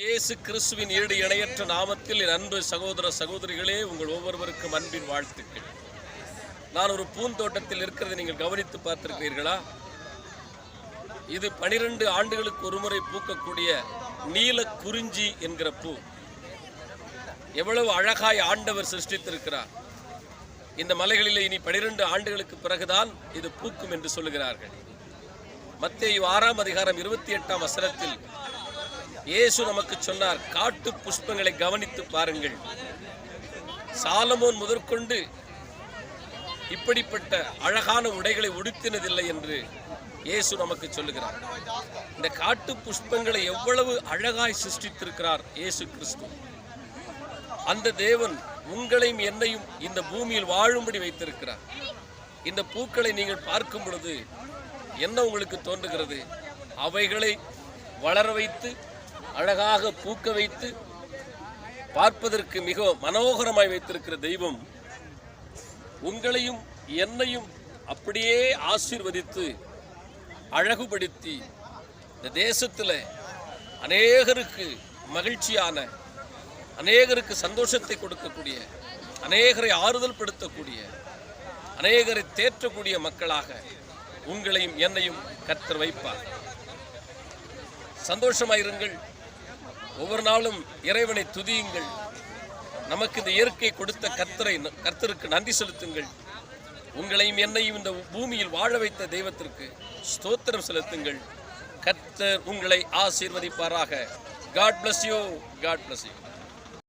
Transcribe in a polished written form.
இயேசு கிறிஸ்துவின் ஈடு இணையற்ற நாமத்தில் என் அன்பு சகோதர சகோதரிகளே, உங்கள் ஒவ்வொருவருக்கும் அன்பின் வாழ்த்துக்கள். நான் ஒரு பூந்தோட்டத்தில் இருக்கிறதை நீங்கள் கவனித்து பார்த்திருக்கிறீர்களா? இது 12 ஆண்டுகளுக்கு ஒருமுறை பூக்கக்கூடிய நீல குறிஞ்சி என்கிற பூ. எவ்வளவு அழகாய் ஆண்டவர் சிருஷ்டித்திருக்கிறார். இந்த மலைகளிலே இனி 12 ஆண்டுகளுக்கு பிறகுதான் இது பூக்கும் என்று சொல்லுகிறார்கள். மத்தேயு 6ஆம் அதிகாரம் 28ஆம் வசனத்தில் இயேசு நமக்கு சொன்னார், காட்டு புஷ்பங்களை கவனித்து பாருங்கள். சாலமோன் முதற்கொண்டு இப்படிப்பட்ட அழகான உடைகளை உடுத்தினதில்லை என்று இயேசு நமக்கு சொல்லுகிறார். இந்த காட்டு புஷ்பங்களை எவ்வளவு அழகாய் சிருஷ்டித்திருக்கிறார் இயேசு கிறிஸ்து. அந்த தேவன் உங்களையும் என்னையும் இந்த பூமியில் வாழும்படி வைத்திருக்கிறார். இந்த பூக்களை நீங்கள் பார்க்கும் பொழுது என்ன உங்களுக்கு தோன்றுகிறது? அவைகளை வளர வைத்து அழகாக பூக்க வைத்து பார்ப்பதற்கு மிக மனோகரமாய் வைத்திருக்கிற தெய்வம் உங்களையும் என்னையும் அப்படியே ஆசீர்வதித்து அழகுபடுத்தி இந்த தேசத்தில் அநேகருக்கு மகிழ்ச்சியான, அநேகருக்கு சந்தோஷத்தை கொடுக்கக்கூடிய, அநேகரை ஆறுதல் படுத்தக்கூடிய, அநேகரை தேற்றக்கூடிய மக்களாக உங்களையும் என்னையும் கர்த்தர் வைப்பார். சந்தோஷமாயிருங்கள். ஒவ்வொரு நாளும் இறைவனை துதியுங்கள். நமக்கு இந்த இயற்கை கொடுத்த கர்த்தருக்கு நன்றி செலுத்துங்கள். உங்களையும் என்னையும் இந்த பூமியில் வாழ வைத்த தெய்வத்திற்கு ஸ்தோத்திரம் செலுத்துங்கள். கர்த்தர் உங்களை ஆசீர்வதிப்பாராக. God bless you. God bless you.